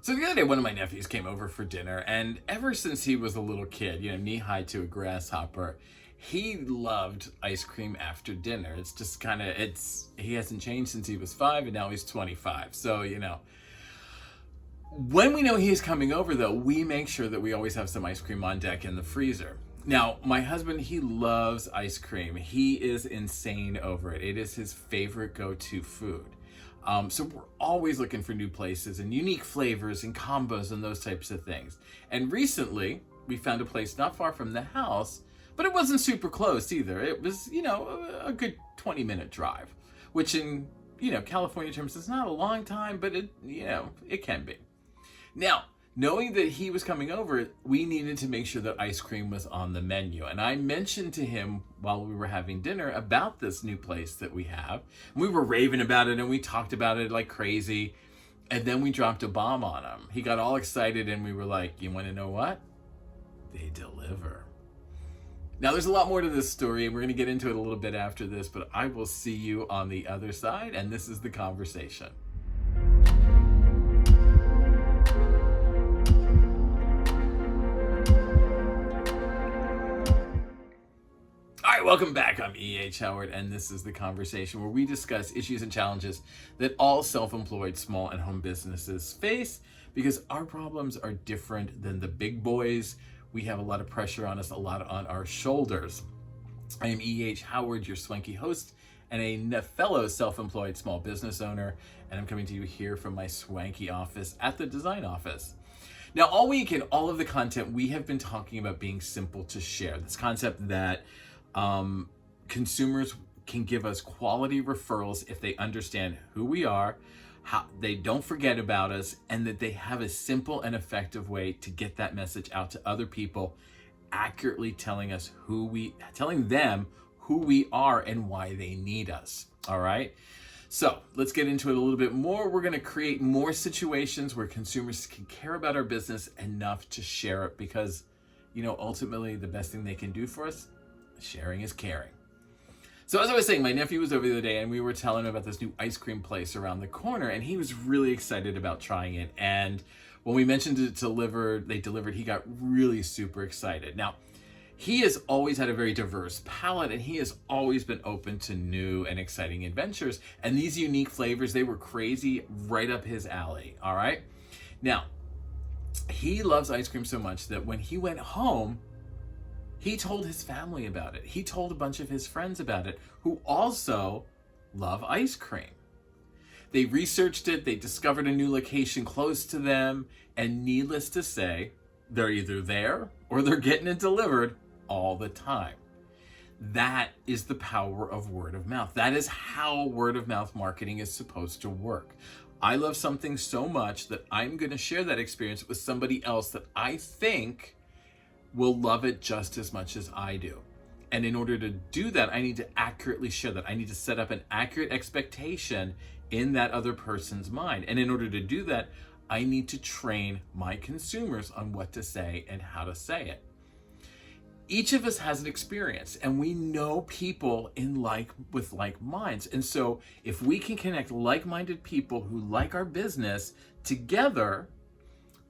So the other day, one of my nephews came over for dinner, and ever since he was a little kid, knee-high to a grasshopper, he loved ice cream after dinner. It's just he hasn't changed since he was 5, and now he's 25. So, when we know he's coming over, though, we make sure that we always have some ice cream on deck in the freezer. Now, my husband, he loves ice cream. He is insane over it. It is his favorite go-to food. So we're always looking for new places and unique flavors and combos and those types of things. And recently, we found a place not far from the house, but it wasn't super close either. It was, a good 20-minute drive, which in, California terms is not a long time, but it can be. Now, knowing that he was coming over, we needed to make sure that ice cream was on the menu. And I mentioned to him while we were having dinner about this new place that we have. And we were raving about it and we talked about it like crazy. And then we dropped a bomb on him. He got all excited and we were like, you want to know what? They deliver. Now, there's a lot more to this story, and we're going to get into it a little bit after this, but I will see you on the other side, and this is the conversation. Welcome back. I'm E.H. Howard, and this is The Conversation, where we discuss issues and challenges that all self-employed small and home businesses face, because our problems are different than the big boys. We have a lot of pressure on us, a lot on our shoulders. I am E.H. Howard, your swanky host, and a fellow self-employed small business owner, and I'm coming to you here from my swanky office at the Design Office. Now, all week in all of the content, we have been talking about being simple to share. This concept that consumers can give us quality referrals if they understand who we are, how they don't forget about us, and that they have a simple and effective way to get that message out to other people, accurately telling them who we are and why they need us. All right. So let's get into it a little bit more. We're going to create more situations where consumers can care about our business enough to share it, because, ultimately the best thing they can do for us, sharing is caring. So as I was saying, my nephew was over the other day and we were telling him about this new ice cream place around the corner, and he was really excited about trying it. And when we mentioned they delivered, he got really super excited. Now, he has always had a very diverse palate, and he has always been open to new and exciting adventures. And these unique flavors, they were crazy, right up his alley. All right. Now, he loves ice cream so much that when he went home, he told his family about it. He told a bunch of his friends about it, who also love ice cream. They researched it, they discovered a new location close to them, and needless to say, they're either there or they're getting it delivered all the time. That is the power of word of mouth. That is how word of mouth marketing is supposed to work. I love something so much that I'm going to share that experience with somebody else that I think will love it just as much as I do. And in order to do that, I need to accurately share that. I need to set up an accurate expectation in that other person's mind. And in order to do that, I need to train my consumers on what to say and how to say it. Each of us has an experience, and we know people with like minds. And so if we can connect like-minded people who like our business together,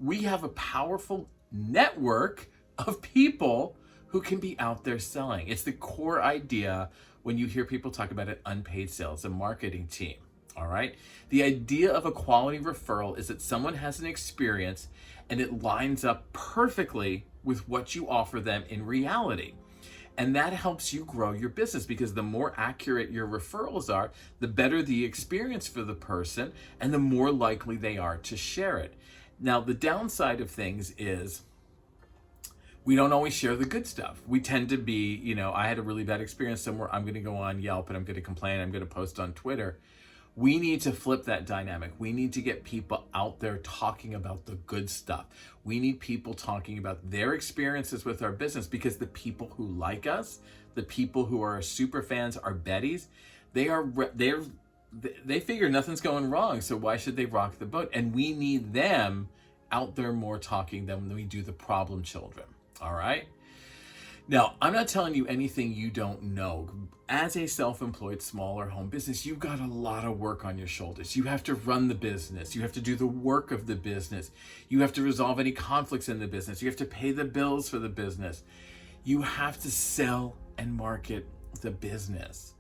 we have a powerful network of people who can be out there selling. It's the core idea when you hear people talk about an unpaid sales and marketing team. All right. The idea of a quality referral is that someone has an experience and it lines up perfectly with what you offer them in reality. And that helps you grow your business, because the more accurate your referrals are, the better the experience for the person and the more likely they are to share it. Now, the downside of things is we don't always share the good stuff. We tend to be, I had a really bad experience somewhere, I'm going to go on Yelp and I'm going to complain, I'm going to post on Twitter. We need to flip that dynamic. We need to get people out there talking about the good stuff. We need people talking about their experiences with our business, because the people who like us, the people who are super fans, our Bettys, they figure nothing's going wrong, so why should they rock the boat? And we need them out there more talking than we do the problem children. All right. Now, I'm not telling you anything you don't know. As a self-employed smaller home business, you've got a lot of work on your shoulders. You have to run the business. You have to do the work of the business. You have to resolve any conflicts in the business. You have to pay the bills for the business. You have to sell and market the business.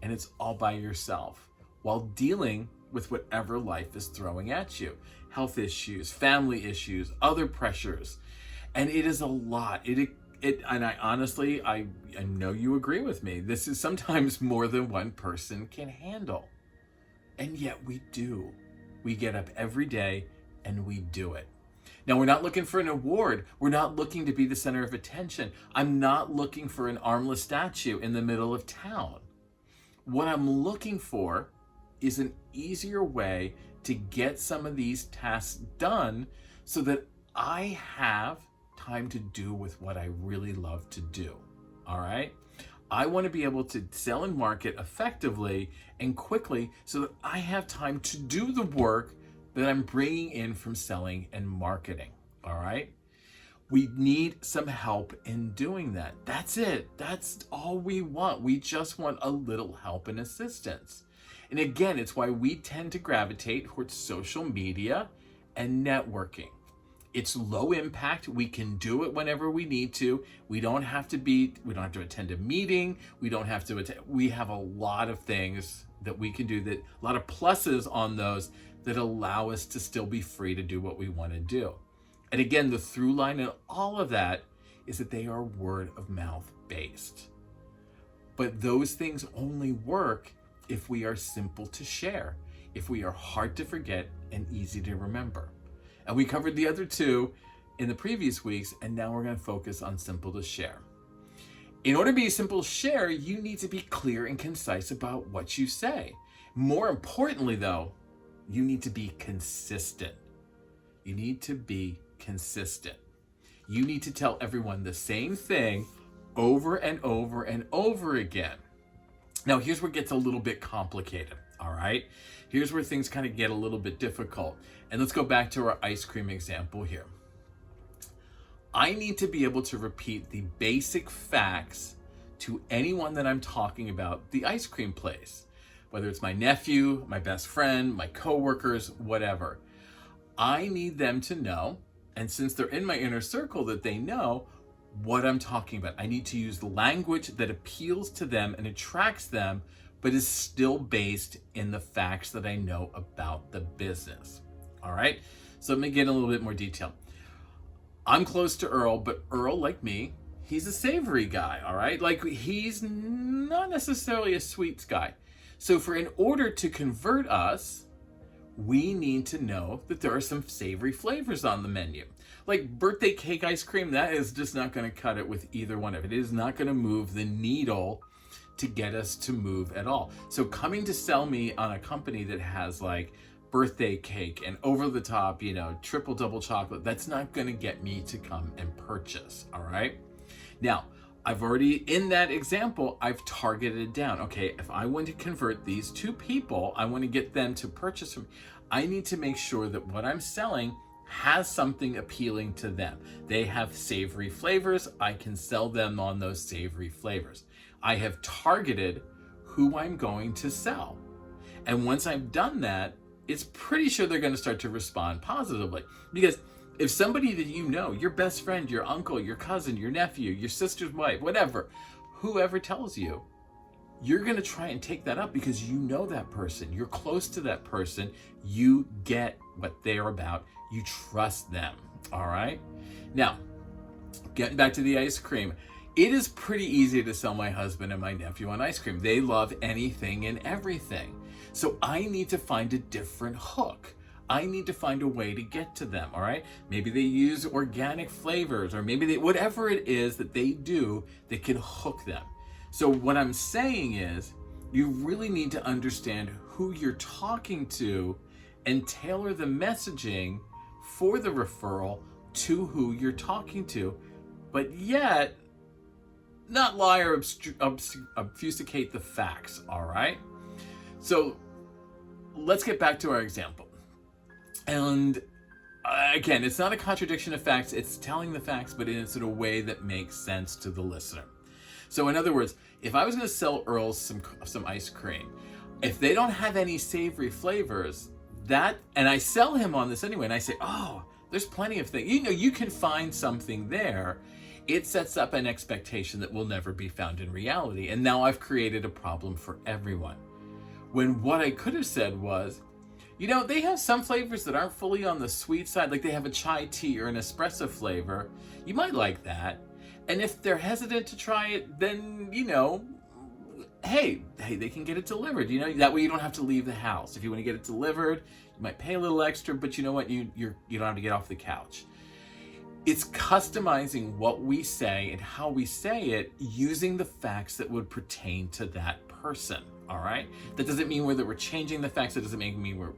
And it's all by yourself while dealing with whatever life is throwing at you. Health issues, family issues, other pressures. And it is a lot. And I honestly, I know you agree with me. This is sometimes more than one person can handle. And yet we do. We get up every day and we do it. Now, we're not looking for an award. We're not looking to be the center of attention. I'm not looking for an armless statue in the middle of town. What I'm looking for is an easier way to get some of these tasks done so that I have time to do with what I really love to do. All right? I want to be able to sell and market effectively and quickly so that I have time to do the work that I'm bringing in from selling and marketing. All right? We need some help in doing that. That's it. That's all we want. We just want a little help and assistance. And again, it's why we tend to gravitate towards social media and networking. It's low impact. We can do it whenever we need to. We don't have to attend a meeting. We have a lot of things that we can do, that a lot of pluses on those that allow us to still be free to do what we want to do. And again, the through line in all of that is that they are word of mouth based. But those things only work if we are simple to share, if we are hard to forget and easy to remember. And we covered the other two in the previous weeks, and now we're going to focus on simple to share. In order to be simple to share, you need to be clear and concise about what you say. More importantly, though, you need to be consistent. You need to be consistent. You need to tell everyone the same thing over and over and over again. Now, here's where it gets a little bit complicated, all right? Here's where things kind of get a little bit difficult. And let's go back to our ice cream example here. I need to be able to repeat the basic facts to anyone that I'm talking about the ice cream place, whether it's my nephew, my best friend, my coworkers, whatever. I need them to know, and since they're in my inner circle, that they know what I'm talking about. I need to use the language that appeals to them and attracts them, but is still based in the facts that I know about the business. All right, so let me get a little bit more detail. I'm close to Earl, but Earl, like me, he's a savory guy, all right? Like, he's not necessarily a sweets guy. So in order to convert us, we need to know that there are some savory flavors on the menu. Like birthday cake ice cream, that is just not going to cut it with either one of it. It is not going to move the needle to get us to move at all. So coming to sell me on a company that has like birthday cake and over the top, triple double chocolate, that's not going to get me to come and purchase. All right. Now, I've already, in that example, I've targeted it down. Okay, if I want to convert these two people, I want to get them to purchase from me, I need to make sure that what I'm selling has something appealing to them. They have savory flavors. I can sell them on those savory flavors. I have targeted who I'm going to sell. And once I've done that, it's pretty sure they're going to start to respond positively. Because if somebody that you know, your best friend, your uncle, your cousin, your nephew, your sister's wife, whatever, whoever tells you, you're going to try and take that up because you know that person. You're close to that person. You get what they're about. You trust them. All right? Now, getting back to the ice cream. It is pretty easy to sell my husband and my nephew on ice cream. They love anything and everything. So I need to find a different hook. I need to find a way to get to them, all right? Maybe they use organic flavors, or maybe whatever it is that they do that can hook them. So what I'm saying is, you really need to understand who you're talking to and tailor the messaging for the referral to who you're talking to, but yet not lie or obfuscate the facts, all right? So let's get back to our example. And again, it's not a contradiction of facts. It's telling the facts, but it's in a way that makes sense to the listener. So in other words, if I was going to sell Earl's some ice cream, if they don't have any savory flavors, and I sell him on this anyway, and I say, oh, there's plenty of things. You can find something there. It sets up an expectation that will never be found in reality. And now I've created a problem for everyone. When what I could have said was, they have some flavors that aren't fully on the sweet side, like they have a chai tea or an espresso flavor. You might like that. And if they're hesitant to try it, then, hey, they can get it delivered. That way you don't have to leave the house. If you want to get it delivered, you might pay a little extra, but you know what? You don't have to get off the couch. It's customizing what we say and how we say it using the facts that would pertain to that person. All right? That doesn't mean we're changing the facts. That doesn't mean we're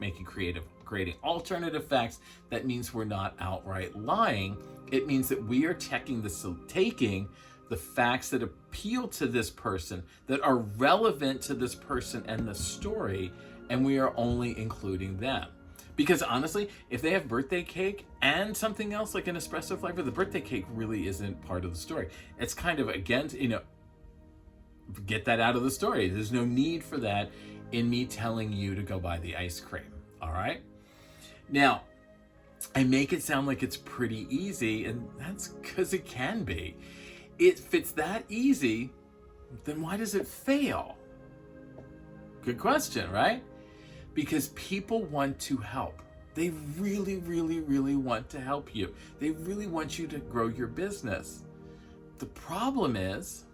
creating alternative facts. That means we're not outright lying. It means that we are taking the facts that appeal to this person, that are relevant to this person and the story, and we are only including them. Because honestly, if they have birthday cake and something else like an espresso flavor, the birthday cake really isn't part of the story. It's kind of, again, get that out of the story. There's no need for that in me telling you to go buy the ice cream. All right? Now, I make it sound like it's pretty easy, and that's because it can be. If it's that easy, then why does it fail? Good question, right? Because people want to help. They really, really, really want to help you. They really want you to grow your business. The problem is,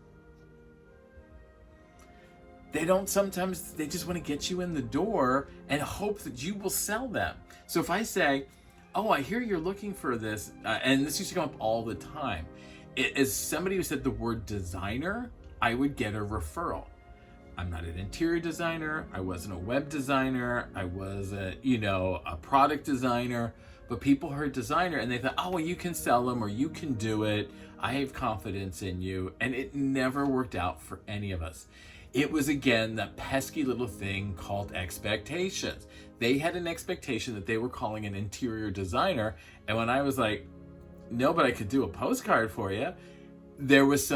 they just want to get you in the door and hope that you will sell them. So if I say, oh, I hear you're looking for this, and this used to come up all the time. As somebody who said the word designer, I would get a referral. I'm not an interior designer. I wasn't a web designer. I was a product designer. But people heard designer and they thought, oh, well, you can sell them or you can do it. I have confidence in you. And it never worked out for any of us. It was, again, that pesky little thing called expectations. They had an expectation that they were calling an interior designer. And when I was like, no, but I could do a postcard for you, there was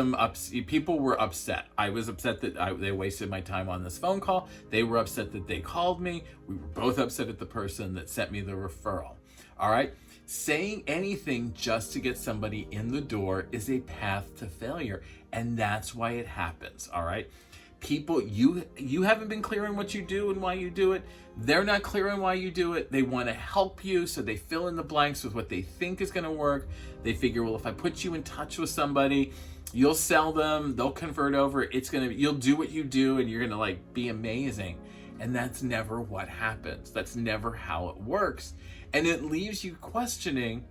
people were upset. I was upset that they wasted my time on this phone call. They were upset that they called me. We were both upset at the person that sent me the referral. All right? Saying anything just to get somebody in the door is a path to failure. And that's why it happens. All right? People, you haven't been clear on what you do and why you do it. They're not clear on why you do it. They want to help you, so they fill in the blanks with what they think is going to work. They figure, well, if I put you in touch with somebody, you'll sell them, they'll convert over, you'll do what you do, and you're going to be amazing. And that's never what happens. That's never how it works. And it leaves you questioning,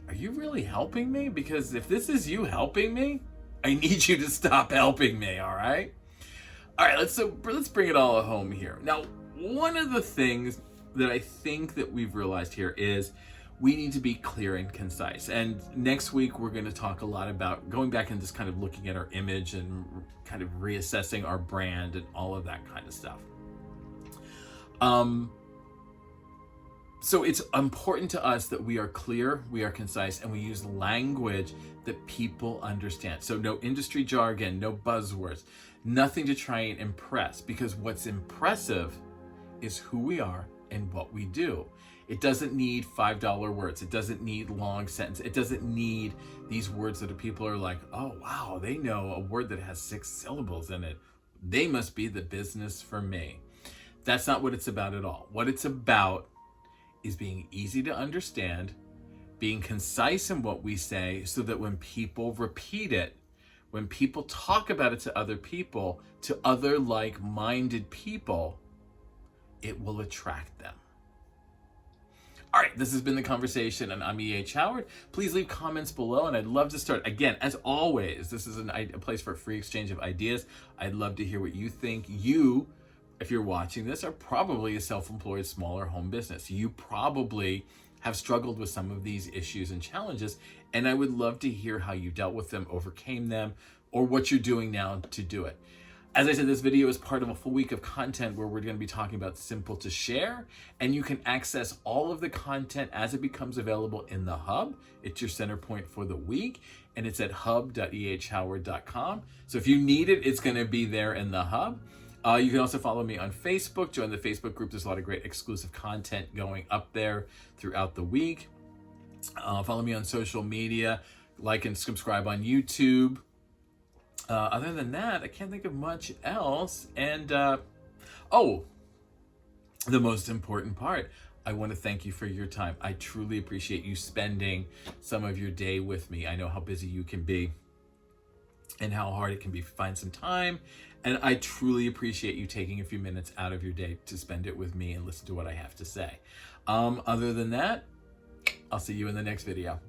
are you really helping me? Because if this is you helping me, I need you to stop helping me, all right? All right, let's bring it all home here. Now, one of the things that I think that we've realized here is we need to be clear and concise. And next week, we're going to talk a lot about going back and just kind of looking at our image and kind of reassessing our brand and all of that kind of stuff. So it's important to us that we are clear, we are concise, and we use language that people understand. So no industry jargon, no buzzwords, nothing to try and impress, because what's impressive is who we are and what we do. It doesn't need $5 words. It doesn't need long sentences. It doesn't need these words that people are like, oh, wow, they know a word that has 6 syllables in it. They must be the business for me. That's not what it's about at all. What it's about is being easy to understand, being concise in what we say, so that when people repeat it, when people talk about it to other people, to other like-minded people, it will attract them. All right, this has been The Conversation, and I'm E.H. Howard. Please leave comments below, and I'd love to start. Again, as always, this is a place for a free exchange of ideas. I'd love to hear what you think. You, if you're watching this, are probably a self-employed smaller home business. You probably have struggled with some of these issues and challenges, and I would love to hear how you dealt with them, overcame them, or what you're doing now to do it. As I said, this video is part of a full week of content where we're going to be talking about simple to share, and you can access all of the content as it becomes available in the hub. It's your center point for the week, and it's at hub.ehhoward.com. So if you need it, it's going to be there in the hub. You can also follow me on Facebook, join the Facebook group. There's a lot of great exclusive content going up there throughout the week. Follow me on social media, like and subscribe on YouTube. Other than that, I can't think of much else. And, the most important part, I want to thank you for your time. I truly appreciate you spending some of your day with me. I know how busy you can be and how hard it can be to find some time. And I truly appreciate you taking a few minutes out of your day to spend it with me and listen to what I have to say. Other than that, I'll see you in the next video.